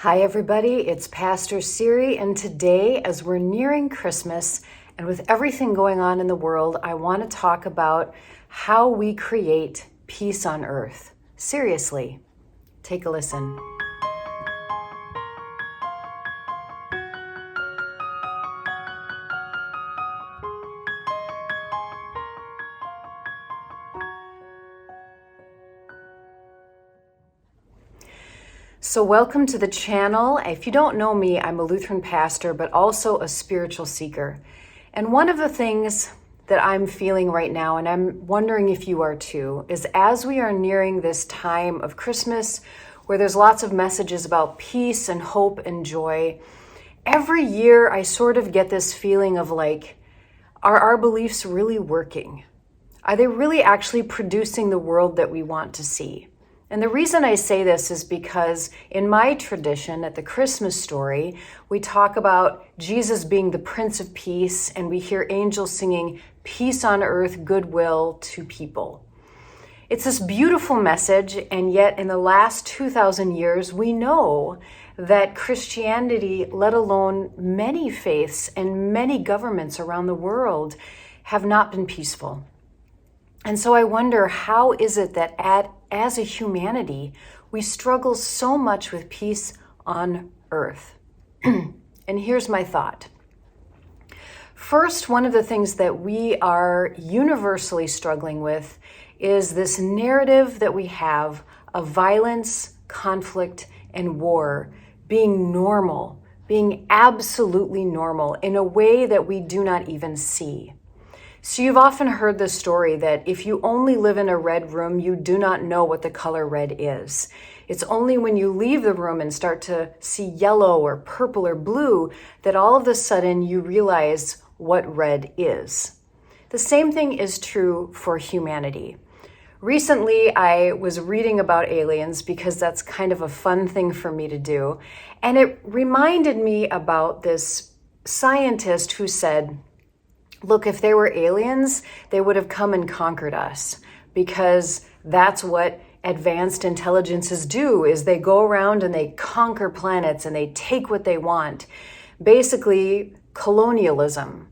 Hi everybody, it's Pastor Siri, and today as we're nearing Christmas and with everything going on in the world, I want to talk about how we create peace on earth. Seriously, take a listen. So welcome to the channel. If you don't know me, I'm a Lutheran pastor, but also a spiritual seeker. And one of the things that I'm feeling right now, and I'm wondering if you are too, is as we are nearing this time of Christmas, where there's lots of messages about peace and hope and joy, every year I sort of get this feeling of like, are our beliefs really working? Are they really actually producing the world that we want to see? And the reason I say this is because in my tradition at the Christmas story, we talk about Jesus being the Prince of Peace, and we hear angels singing, "Peace on earth, goodwill to people." It's this beautiful message, and yet in the last 2,000 years, we know that Christianity, let alone many faiths and many governments around the world, have not been peaceful. And so I wonder, how is it that as a humanity, we struggle so much with peace on earth? And here's my thought. First, one of the things that we are universally struggling with is this narrative that we have of violence, conflict, and war being normal, being absolutely normal in a way that we do not even see. So you've often heard the story that if you only live in a red room, you do not know what the color red is. It's only when you leave the room and start to see yellow or purple or blue that all of a sudden you realize what red is. The same thing is true for humanity. Recently, I was reading about aliens because that's kind of a fun thing for me to do. And it reminded me about this scientist who said, look, if they were aliens, they would have come and conquered us, because that's what advanced intelligences do, is they go around and they conquer planets and they take what they want. Basically, colonialism.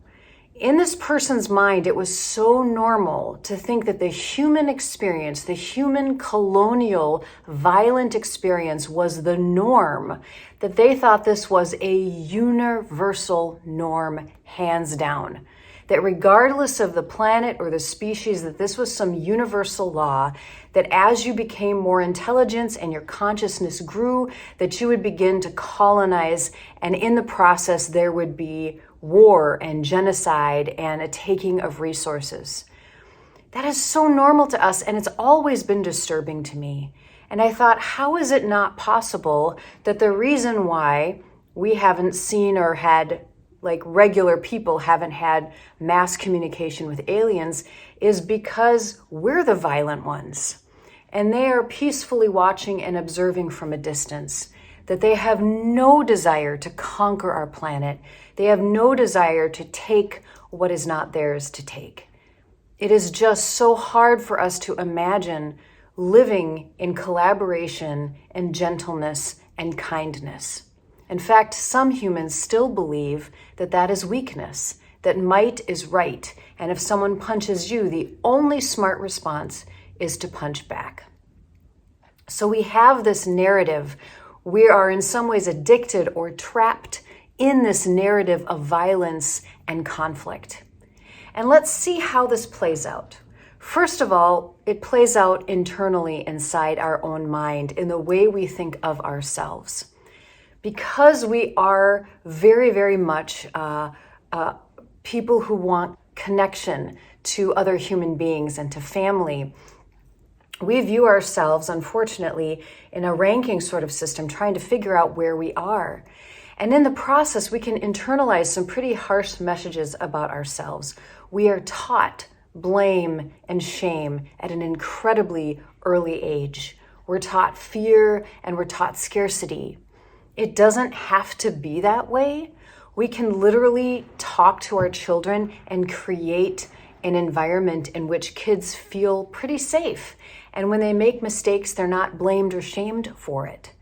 In this person's mind, it was so normal to think that the human experience, the human colonial violent experience was the norm, that they thought this was a universal norm, hands down. That regardless of the planet or the species, that this was some universal law, that as you became more intelligent and your consciousness grew, that you would begin to colonize, and in the process there would be war and genocide and a taking of resources. That is so normal to us, and it's always been disturbing to me. And I thought, how is it not possible that the reason why we haven't seen or had, like regular people haven't had mass communication with aliens, is because we're the violent ones. And they are peacefully watching and observing from a distance, that they have no desire to conquer our planet. They have no desire to take what is not theirs to take. It is just so hard for us to imagine living in collaboration and gentleness and kindness. In fact, some humans still believe that that is weakness, that might is right, and if someone punches you, the only smart response is to punch back. So we have this narrative. We are in some ways addicted or trapped in this narrative of violence and conflict. And let's see how this plays out. First of all, it plays out internally inside our own mind in the way we think of ourselves. Because we are very, very much people who want connection to other human beings and to family, we view ourselves, unfortunately, in a ranking sort of system, trying to figure out where we are. And in the process, we can internalize some pretty harsh messages about ourselves. We are taught blame and shame at an incredibly early age. We're taught fear and we're taught scarcity. It doesn't have to be that way. We can literally talk to our children and create an environment in which kids feel pretty safe. And when they make mistakes, they're not blamed or shamed for it.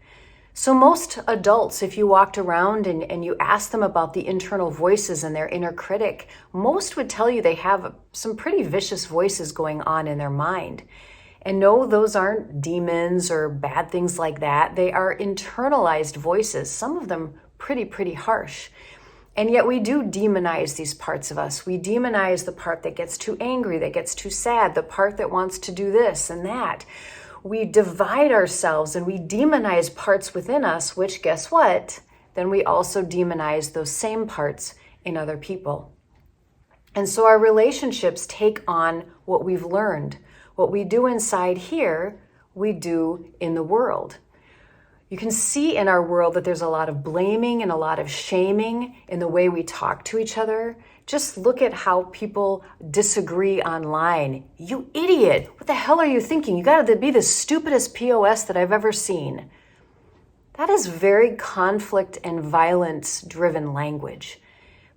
So most adults, if you walked around and you asked them about the internal voices and their inner critic, most would tell you they have some pretty vicious voices going on in their mind. And no, those aren't demons or bad things like that. They are internalized voices, some of them pretty harsh. And yet we do demonize these parts of us. We demonize the part that gets too angry, that gets too sad, the part that wants to do this and that. We divide ourselves and we demonize parts within us, which, guess what? Then we also demonize those same parts in other people. And so our relationships take on what we've learned. What we do inside here, we do in the world. You can see in our world that there's a lot of blaming and a lot of shaming in the way we talk to each other. Just look at how people disagree online. You idiot! What the hell are you thinking? You gotta be the stupidest POS that I've ever seen. That is very conflict and violence-driven language.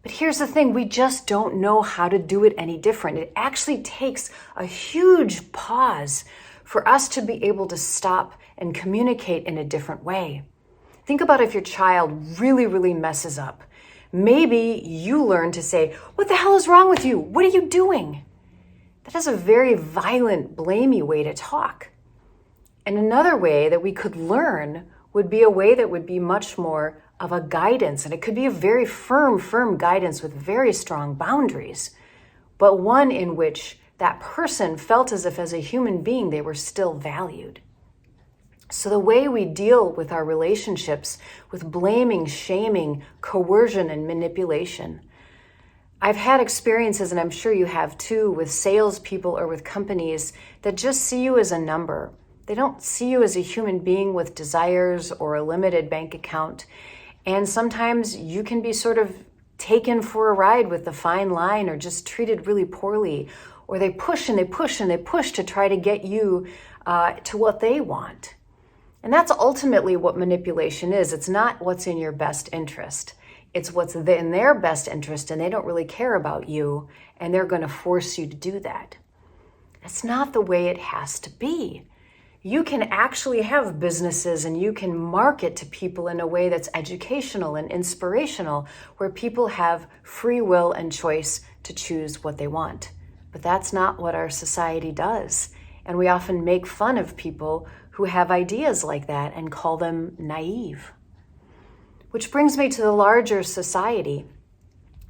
But here's the thing, we just don't know how to do it any different. It actually takes a huge pause for us to be able to stop and communicate in a different way. Think about if your child really messes up. Maybe you learn to say, "What the hell is wrong with you? What are you doing?" That is a very violent, blamey way to talk. And another way that we could learn would be a way that would be much more of a guidance. And it could be a very firm guidance with very strong boundaries, but one in which that person felt as if as a human being they were still valued. So the way we deal with our relationships with blaming, shaming, coercion, and manipulation. I've had experiences, and I'm sure you have too, with salespeople or with companies that just see you as a number. They don't see you as a human being with desires or a limited bank account. And sometimes you can be sort of taken for a ride with the fine line or just treated really poorly. Or they push and they push and they push to try to get you to what they want. And that's ultimately what manipulation is. It's not what's in your best interest. It's what's in their best interest, and they don't really care about you, and they're going to force you to do that. That's not the way it has to be. You can actually have businesses and you can market to people in a way that's educational and inspirational, where people have free will and choice to choose what they want. But that's not what our society does. And we often make fun of people who have ideas like that and call them naive. Which brings me to the larger society.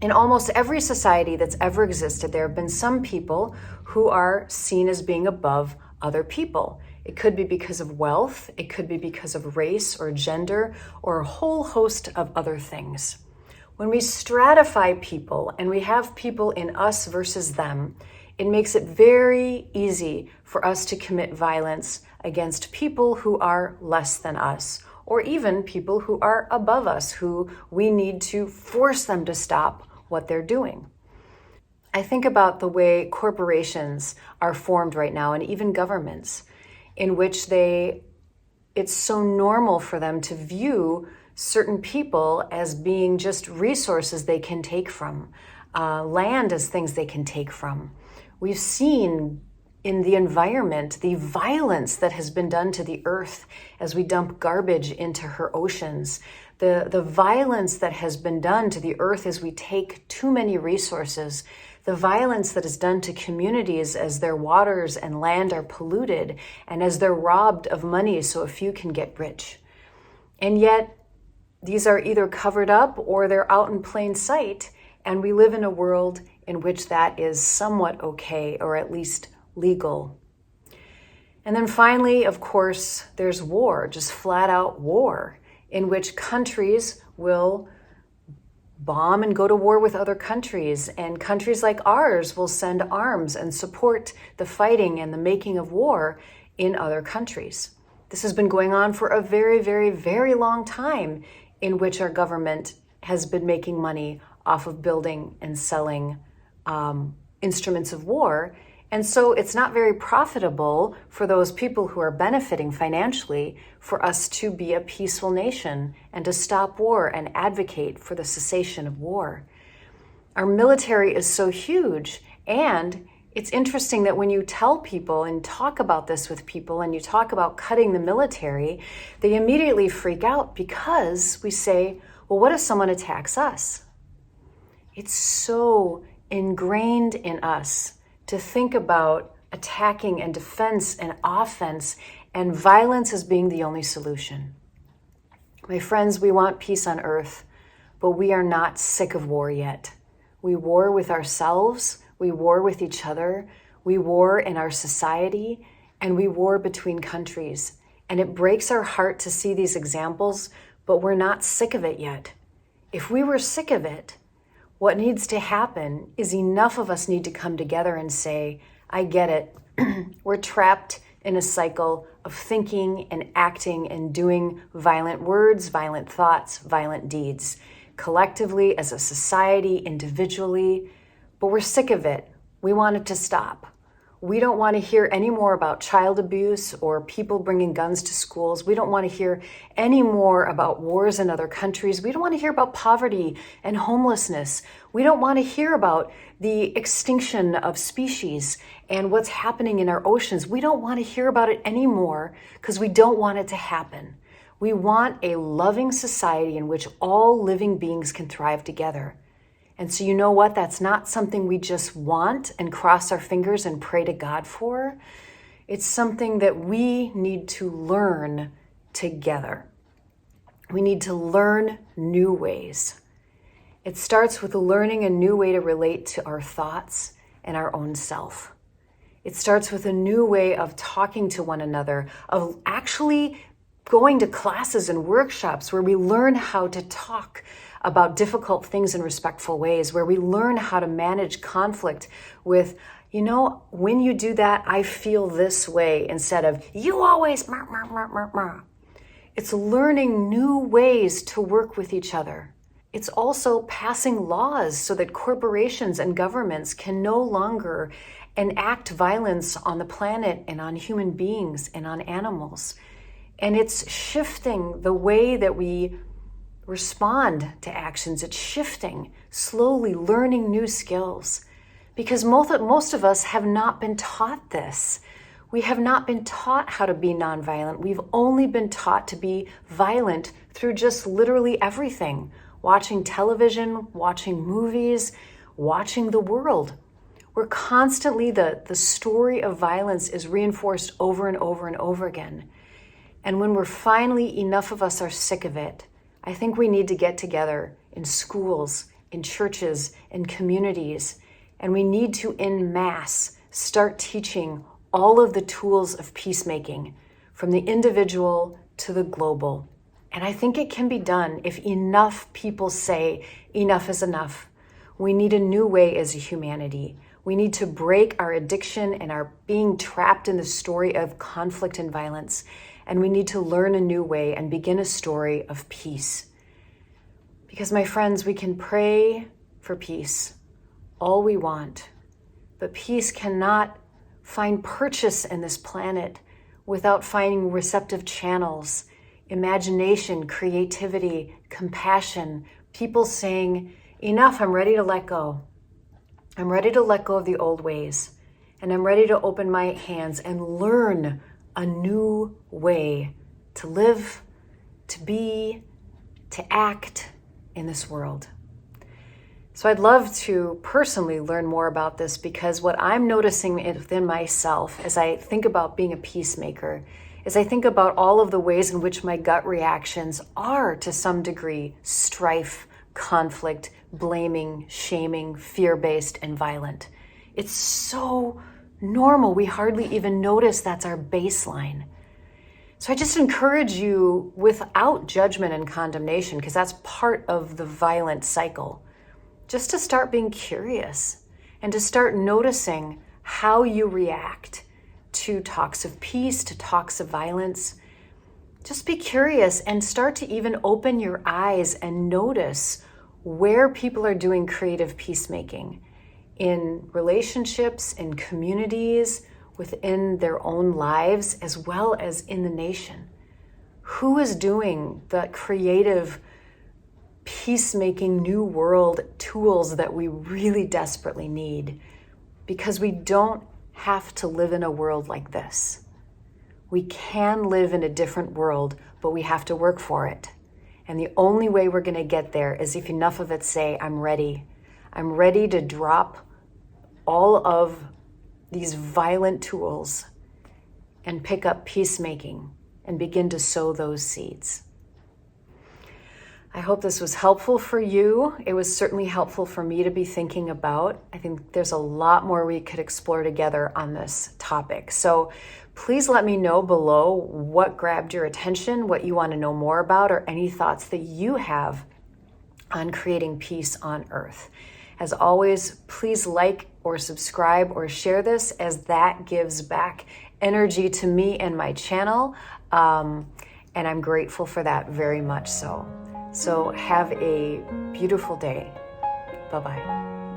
In almost every society that's ever existed, there have been some people who are seen as being above other people. It could be because of wealth, it could be because of race or gender, or a whole host of other things. When we stratify people and we have people in us versus them, it makes it very easy for us to commit violence against people who are less than us, or even people who are above us, who we need to force them to stop what they're doing. I think about the way corporations are formed right now, and even governments, in which it's so normal for them to view certain people as being just resources they can take from, land as things they can take from. We've seen in the environment the violence that has been done to the earth as we dump garbage into her oceans, the violence that has been done to the earth as we take too many resources, the violence that is done to communities as their waters and land are polluted and as they're robbed of money so a few can get rich. And yet these are either covered up or they're out in plain sight, and we live in a world in which that is somewhat okay, or at least legal. And then finally, of course, there's war, just flat out war, in which countries will bomb and go to war with other countries, and countries like ours will send arms and support the fighting and the making of war in other countries. This has been going on for a very long time, in which our government has been making money off of building and selling instruments of war. And so it's not very profitable for those people who are benefiting financially for us to be a peaceful nation and to stop war and advocate for the cessation of war. Our military is so huge, and It's interesting that when you tell people and talk about this with people and you talk about cutting the military, they immediately freak out because we say, well, what if someone attacks us? It's so ingrained in us to think about attacking and defense and offense and violence as being the only solution. My friends, we want peace on earth, but we are not sick of war yet. We war with ourselves, we war with each other, we war in our society, and we war between countries. And it breaks our heart to see these examples, but we're not sick of it yet. If we were sick of it, what needs to happen is enough of us need to come together and say, I get it. We're trapped in a cycle of thinking and acting and doing violent words, violent thoughts, violent deeds, collectively, as a society, individually, but we're sick of it. We want it to stop. We don't want to hear any more about child abuse or people bringing guns to schools. We don't want to hear any more about wars in other countries. We don't want to hear about poverty and homelessness. We don't want to hear about the extinction of species and what's happening in our oceans. We don't want to hear about it anymore because we don't want it to happen. We want a loving society in which all living beings can thrive together. And so you know what? That's not something we just want and cross our fingers and pray to God for. It's something that we need to learn together. We need to learn new ways. It starts with learning a new way to relate to our thoughts and our own self. It starts with a new way of talking to one another, of actually going to classes and workshops where we learn how to talk about difficult things in respectful ways, where we learn how to manage conflict with, when you do that, I feel this way, instead of, you always, mah, mah, mah, mah, mah. It's learning new ways to work with each other. It's also passing laws so that corporations and governments can no longer enact violence on the planet and on human beings and on animals. And it's shifting the way that we respond to actions. It's shifting, slowly learning new skills. Because most of us have not been taught this. We have not been taught how to be nonviolent. We've only been taught to be violent through just literally everything. Watching television, watching movies, watching the world. We're constantly, the story of violence is reinforced over and over and over again. And when we're finally, enough of us are sick of it, I think we need to get together in schools, in churches, in communities, and we need to, en masse, start teaching all of the tools of peacemaking, from the individual to the global. And I think it can be done if enough people say enough is enough. We need a new way as a humanity. We need to break our addiction and our being trapped in the story of conflict and violence. And we need to learn a new way and begin a story of peace. Because, my friends, we can pray for peace all we want, but peace cannot find purchase in this planet without finding receptive channels, imagination, creativity, compassion, people saying, enough, I'm ready to let go. I'm ready to let go of the old ways, and I'm ready to open my hands and learn a new way to live, to be, to act in this world. So I'd love to personally learn more about this, because what I'm noticing within myself as I think about being a peacemaker is I think about all of the ways in which my gut reactions are, to some degree, strife, conflict, blaming, shaming, fear-based, and violent. It's so normal. We hardly even notice that's our baseline. So I just encourage you, without judgment and condemnation, because that's part of the violent cycle, just to start being curious and to start noticing how you react to talks of peace, to talks of violence. Just be curious and start to even open your eyes and notice where people are doing creative peacemaking in relationships, in communities, within their own lives, as well as in the nation. Who is doing the creative peacemaking new world tools that we really desperately need? because we don't have to live in a world like this. We can live in a different world, but we have to work for it. And the only way we're going to get there is if enough of us say, I'm ready. I'm ready to drop all of these violent tools and pick up peacemaking and begin to sow those seeds. I hope this was helpful for you. It was certainly helpful for me to be thinking about. I think there's a lot more we could explore together on this topic. So please let me know below what grabbed your attention, what you want to know more about, or any thoughts that you have on creating peace on earth. As always, please like or subscribe or share this, as that gives back energy to me and my channel. And I'm grateful for that very much so. So have a beautiful day. Bye-bye.